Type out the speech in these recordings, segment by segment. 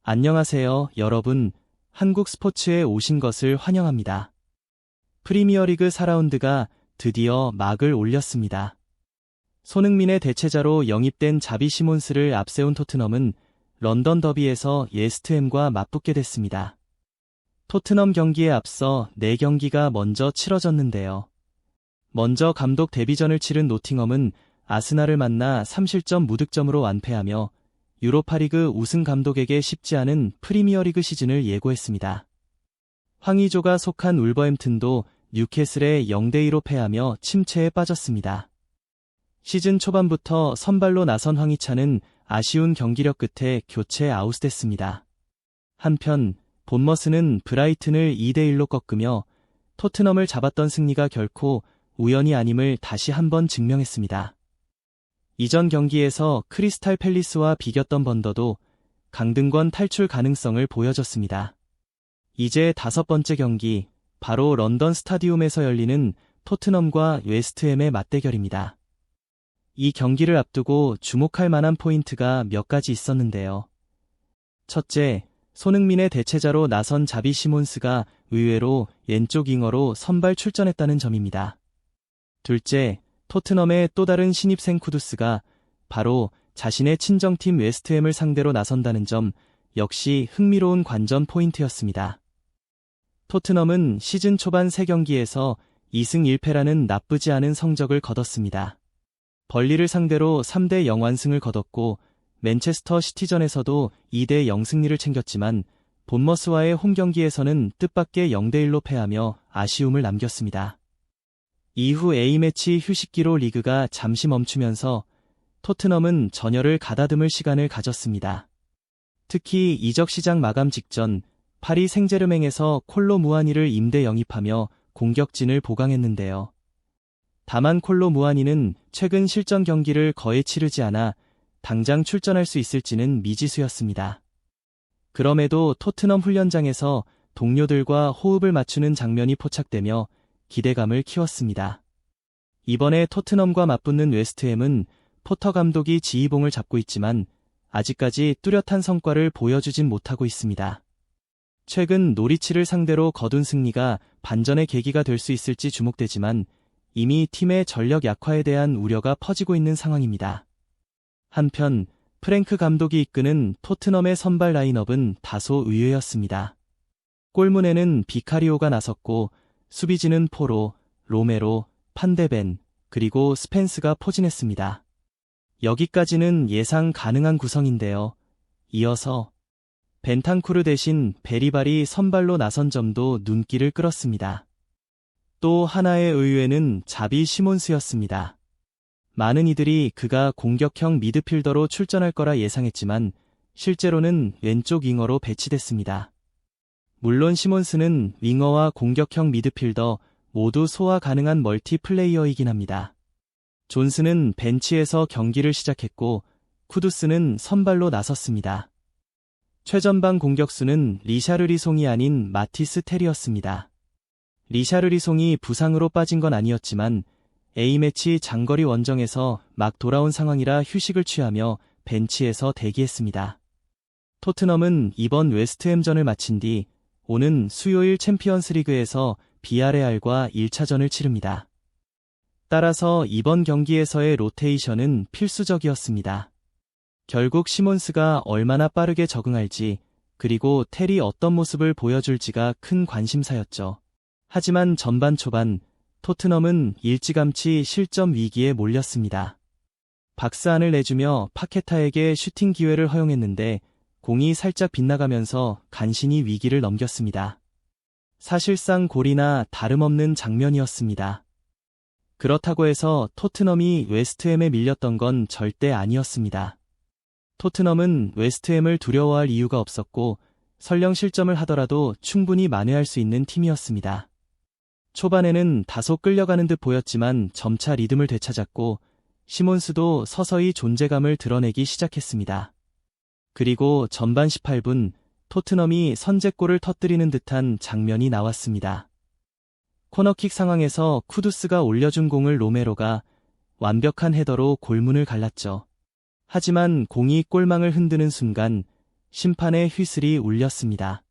안녕하세요, 여러분. 한국 스포츠에 오신 것을 환영합니다. 프리미어리그 4라운드가 드디어 막을 올렸습니다. 손흥민의 대체자로 영입된 자비 시몬스를 앞세운 토트넘은 런던 더비에서 웨스트햄과 맞붙게 됐습니다. 토트넘 경기에 앞서 4경기가 먼저 치러졌는데요. 먼저 감독 데뷔전을 치른 노팅엄은 아스날을 만나 3실점 무득점으로 완패하며 유로파리그 우승 감독에게 쉽지 않은 프리미어리그 시즌을 예고했습니다. 황의조가 속한 울버햄튼도 뉴캐슬에 0대2로 패하며 침체에 빠졌습니다. 시즌 초반부터 선발로 나선 황희찬은 아쉬운 경기력 끝에 교체 아웃됐습니다. 한편 본머스는 브라이튼을 2대1로 꺾으며 토트넘을 잡았던 승리가 결코 우연이 아님을 다시 한번 증명했습니다. 이전 경기에서 크리스탈 팰리스와 비겼던 번더도 강등권 탈출 가능성을 보여줬습니다. 이제 5번째 경기, 바로 런던 스타디움에서 열리는 토트넘과 웨스트햄의 맞대결입니다. 이 경기를 앞두고 주목할 만한 포인트가 몇 가지 있었는데요. 첫째, 손흥민의 대체자로 나선 자비 시몬스가 의외로 왼쪽 윙어로 선발 출전했다는 점입니다. 둘째, 토트넘의 또 다른 신입생 쿠두스가 바로 자신의 친정팀 웨스트햄을 상대로 나선다는 점 역시 흥미로운 관전 포인트였습니다. 토트넘은 시즌 초반 3경기에서 2승 1패라는 나쁘지 않은 성적을 거뒀습니다. 벌리를 상대로 3대0 완승을 거뒀고 맨체스터 시티전에서도 2대0 승리를 챙겼지만 본머스와의 홈경기에서는 뜻밖의 0대1로 패하며 아쉬움을 남겼습니다. 이후 A매치 휴식기로 리그가 잠시 멈추면서 토트넘은 전열을 가다듬을 시간을 가졌습니다. 특히 이적 시장 마감 직전 파리 생제르맹에서 콜로 무아니를 임대 영입하며 공격진을 보강했는데요. 다만 콜로 무아니는 최근 실전 경기를 거의 치르지 않아 당장 출전할 수 있을지는 미지수였습니다. 그럼에도 토트넘 훈련장에서 동료들과 호흡을 맞추는 장면이 포착되며 기대감을 키웠습니다. 이번에 토트넘과 맞붙는 웨스트햄은 포터 감독이 지휘봉을 잡고 있지만 아직까지 뚜렷한 성과를 보여주진 못하고 있습니다. 최근 노리치를 상대로 거둔 승리가 반전의 계기가 될 수 있을지 주목되지만 이미 팀의 전력 약화에 대한 우려가 퍼지고 있는 상황입니다. 한편 프랭크 감독이 이끄는 토트넘의 선발 라인업은 다소 의외였습니다. 골문에는 비카리오가 나섰고 수비진은 포로, 로메로, 판데벤, 그리고 스펜스가 포진했습니다. 여기까지는 예상 가능한 구성인데요. 이어서 벤탄쿠르 대신 베리발이 선발로 나선 점도 눈길을 끌었습니다. 또 하나의 의외는 자비 시몬스였습니다. 많은 이들이 그가 공격형 미드필더로 출전할 거라 예상했지만 실제로는 왼쪽 윙어로 배치됐습니다. 물론 시몬스는 윙어와 공격형 미드필더 모두 소화 가능한 멀티플레이어이긴 합니다. 존스는 벤치에서 경기를 시작했고 쿠두스는 선발로 나섰습니다. 최전방 공격수는 리샤르리송이 아닌 마티스 텔이었습니다. 리샤르리송이 부상으로 빠진 건 아니었지만 A매치 장거리 원정에서 막 돌아온 상황이라 휴식을 취하며 벤치에서 대기했습니다. 토트넘은 이번 웨스트햄전을 마친 뒤 오는 수요일 챔피언스리그에서 비아레알과 1차전을 치릅니다. 따라서 이번 경기에서의 로테이션은 필수적이었습니다. 결국 시몬스가 얼마나 빠르게 적응할지 그리고 텔이 어떤 모습을 보여줄지가 큰 관심사였죠. 하지만 전반 초반 토트넘은 일찌감치 실점 위기에 몰렸습니다. 박스안을 내주며 파케타에게 슈팅 기회를 허용했는데 공이 살짝 빗나가면서 간신히 위기를 넘겼습니다. 사실상 골이나 다름없는 장면이었습니다. 그렇다고 해서 토트넘이 웨스트햄에 밀렸던 건 절대 아니었습니다. 토트넘은 웨스트햄을 두려워할 이유가 없었고 설령 실점을 하더라도 충분히 만회할 수 있는 팀이었습니다. 초반에는 다소 끌려가는 듯 보였지만 점차 리듬을 되찾았고 시몬스도 서서히 존재감을 드러내기 시작했습니다. 그리고 전반 18분 토트넘이 선제골을 터뜨리는 듯한 장면이 나왔습니다. 코너킥 상황에서 쿠두스가 올려준 공을 로메로가 완벽한 헤더로 골문을 갈랐죠. 하지만 공이 골망을 흔드는 순간 심판의 휘슬이 울렸습니다.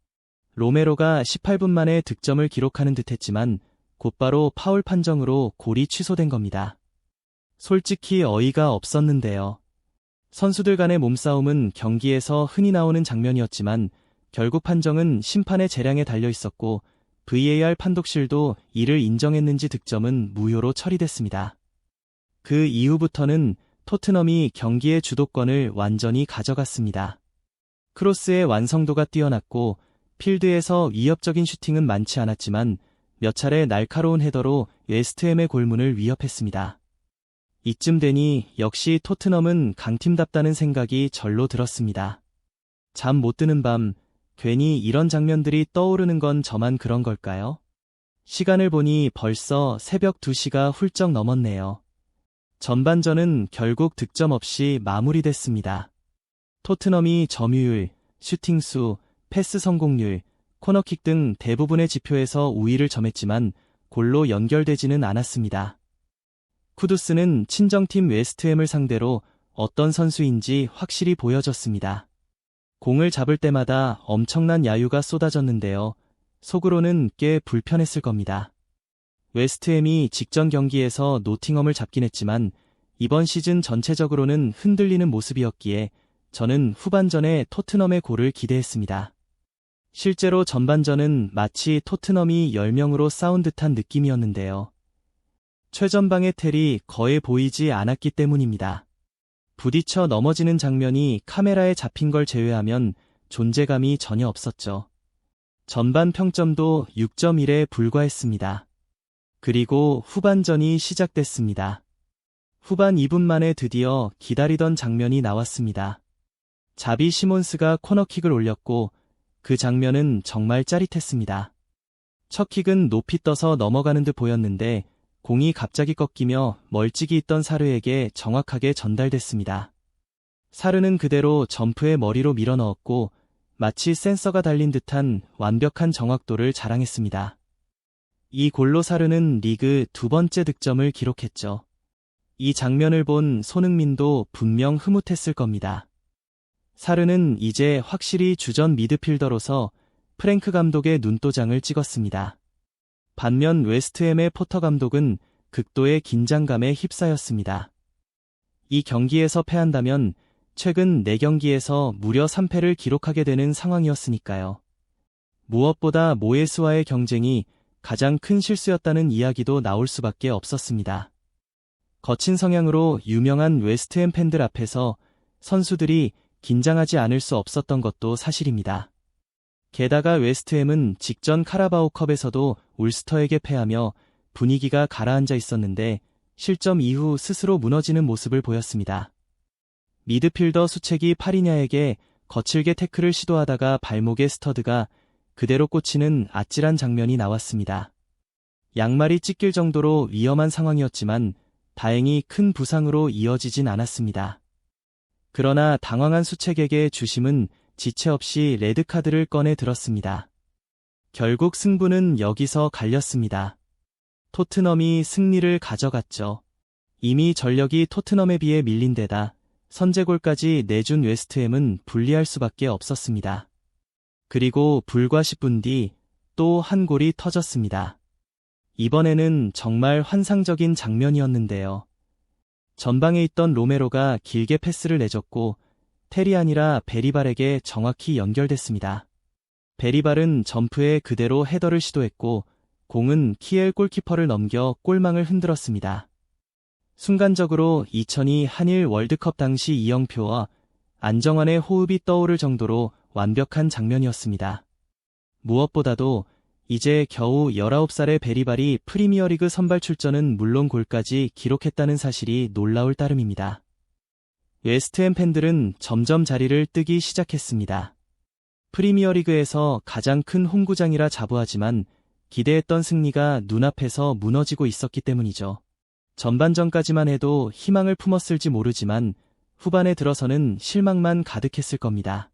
로메로가 18분 만에 득점을 기록하는 듯했지만 곧바로 파울 판정으로 골이 취소된 겁니다. 솔직히 어이가 없었는데요. 선수들 간의 몸싸움은 경기에서 흔히 나오는 장면이었지만 결국 판정은 심판의 재량에 달려 있었고 VAR 판독실도 이를 인정했는지 득점은 무효로 처리됐습니다. 그 이후부터는 토트넘이 경기의 주도권을 완전히 가져갔습니다. 크로스의 완성도가 뛰어났고 필드에서 위협적인 슈팅은 많지 않았지만 몇 차례 날카로운 헤더로 웨스트햄의 골문을 위협했습니다. 이쯤 되니 역시 토트넘은 강팀답다는 생각이 절로 들었습니다. 잠 못 드는 밤, 괜히 이런 장면들이 떠오르는 건 저만 그런 걸까요? 시간을 보니 벌써 새벽 2시가 훌쩍 넘었네요. 전반전은 결국 득점 없이 마무리됐습니다. 토트넘이 점유율, 슈팅수, 패스 성공률, 코너킥 등 대부분의 지표에서 우위를 점했지만 골로 연결되지는 않았습니다. 쿠두스는 친정팀 웨스트햄을 상대로 어떤 선수인지 확실히 보여줬습니다. 공을 잡을 때마다 엄청난 야유가 쏟아졌는데요. 속으로는 꽤 불편했을 겁니다. 웨스트햄이 직전 경기에서 노팅엄을 잡긴 했지만 이번 시즌 전체적으로는 흔들리는 모습이었기에 저는 후반전에 토트넘의 골을 기대했습니다. 실제로 전반전은 마치 토트넘이 10명으로 싸운 듯한 느낌이었는데요. 최전방의 텔이 거의 보이지 않았기 때문입니다. 부딪혀 넘어지는 장면이 카메라에 잡힌 걸 제외하면 존재감이 전혀 없었죠. 전반 평점도 6.1에 불과했습니다. 그리고 후반전이 시작됐습니다. 후반 2분 만에 드디어 기다리던 장면이 나왔습니다. 자비 시몬스가 코너킥을 올렸고 그 장면은 정말 짜릿했습니다. 첫 킥은 높이 떠서 넘어가는 듯 보였는데 공이 갑자기 꺾이며 멀찍이 있던 사르에게 정확하게 전달됐습니다. 사르는 그대로 점프에 머리로 밀어넣었고 마치 센서가 달린 듯한 완벽한 정확도를 자랑했습니다. 이 골로 사르는 리그 2번째 득점을 기록했죠. 이 장면을 본 손흥민도 분명 흐뭇했을 겁니다. 사르는 이제 확실히 주전 미드필더로서 프랭크 감독의 눈도장을 찍었습니다. 반면 웨스트햄의 포터 감독은 극도의 긴장감에 휩싸였습니다. 이 경기에서 패한다면 최근 4경기에서 무려 3패를 기록하게 되는 상황이었으니까요. 무엇보다 모예스와의 경쟁이 가장 큰 실수였다는 이야기도 나올 수밖에 없었습니다. 거친 성향으로 유명한 웨스트햄 팬들 앞에서 선수들이 긴장하지 않을 수 없었던 것도 사실입니다. 게다가 웨스트햄은 직전 카라바오컵에서도 울스터에게 패하며 분위기가 가라앉아 있었는데 실점 이후 스스로 무너지는 모습을 보였습니다. 미드필더 수책이 파리냐에게 거칠게 태클을 시도하다가 발목에 스터드가 그대로 꽂히는 아찔한 장면이 나왔습니다. 양말이 찢길 정도로 위험한 상황이었지만 다행히 큰 부상으로 이어지진 않았습니다. 그러나 당황한 수책에게 주심은 지체 없이 레드카드를 꺼내 들었습니다. 결국 승부는 여기서 갈렸습니다. 토트넘이 승리를 가져갔죠. 이미 전력이 토트넘에 비해 밀린 데다 선제골까지 내준 웨스트햄은 불리할 수밖에 없었습니다. 그리고 불과 10분 뒤 또 한 골이 터졌습니다. 이번에는 정말 환상적인 장면이었는데요. 전방에 있던 로메로가 길게 패스를 내줬고 텔이 아니라 베리발에게 정확히 연결됐습니다. 베리발은 점프에 그대로 헤더를 시도했고 공은 키엘 골키퍼를 넘겨 골망을 흔들었습니다. 순간적으로 2002 한일 월드컵 당시 이영표와 안정환의 호흡이 떠오를 정도로 완벽한 장면이었습니다. 무엇보다도 이제 겨우 19살의 베리발이 프리미어리그 선발 출전은 물론 골까지 기록했다는 사실이 놀라울 따름입니다. 웨스트햄 팬들은 점점 자리를 뜨기 시작했습니다. 프리미어리그에서 가장 큰 홈구장이라 자부하지만 기대했던 승리가 눈앞에서 무너지고 있었기 때문이죠. 전반전까지만 해도 희망을 품었을지 모르지만 후반에 들어서는 실망만 가득했을 겁니다.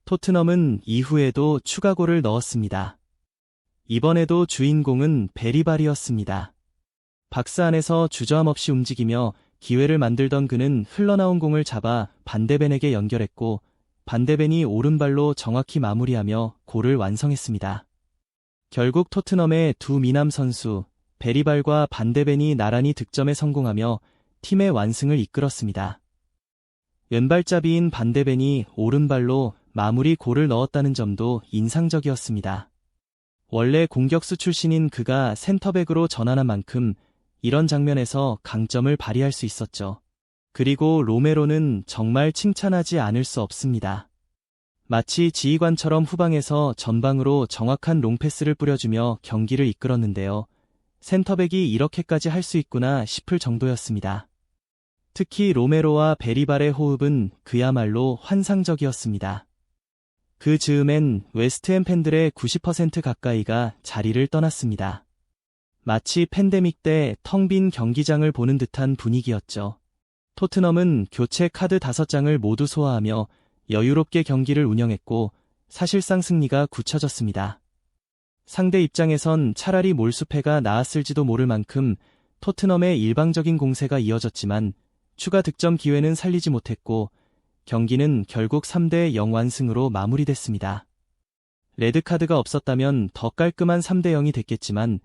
토트넘은 이후에도 추가골을 넣었습니다. 이번에도 주인공은 베리발이었습니다. 박스 안에서 주저함 없이 움직이며 기회를 만들던 그는 흘러나온 공을 잡아 반대벤에게 연결했고 반데벤이 오른발로 정확히 마무리하며 골을 완성했습니다. 결국 토트넘의 두 미남 선수 베리발과 반데벤이 나란히 득점에 성공하며 팀의 완승을 이끌었습니다. 왼발잡이인 반데벤이 오른발로 마무리 골을 넣었다는 점도 인상적이었습니다. 원래 공격수 출신인 그가 센터백으로 전환한 만큼 이런 장면에서 강점을 발휘할 수 있었죠. 그리고 로메로는 정말 칭찬하지 않을 수 없습니다. 마치 지휘관처럼 후방에서 전방으로 정확한 롱패스를 뿌려주며 경기를 이끌었는데요. 센터백이 이렇게까지 할 수 있구나 싶을 정도였습니다. 특히 로메로와 베리발의 호흡은 그야말로 환상적이었습니다. 그 즈음엔 웨스트햄 팬들의 90% 가까이가 자리를 떠났습니다. 마치 팬데믹 때 텅 빈 경기장을 보는 듯한 분위기였죠. 토트넘은 교체 카드 5장을 모두 소화하며 여유롭게 경기를 운영했고 사실상 승리가 굳혀졌습니다. 상대 입장에선 차라리 몰수패가 나았을지도 모를 만큼 토트넘의 일방적인 공세가 이어졌지만 추가 득점 기회는 살리지 못했고 경기는 결국 3대0 완승으로 마무리됐습니다. 레드카드가 없었다면 더 깔끔한 3대0이 됐겠지만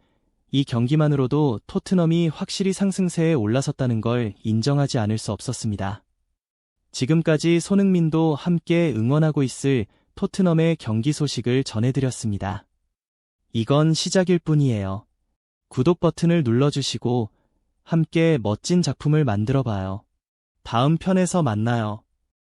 이 경기만으로도 토트넘이 확실히 상승세에 올라섰다는 걸 인정하지 않을 수 없었습니다. 지금까지 손흥민도 함께 응원하고 있을 토트넘의 경기 소식을 전해드렸습니다. 이건 시작일 뿐이에요. 구독 버튼을 눌러주시고 함께 멋진 작품을 만들어봐요. 다음 편에서 만나요.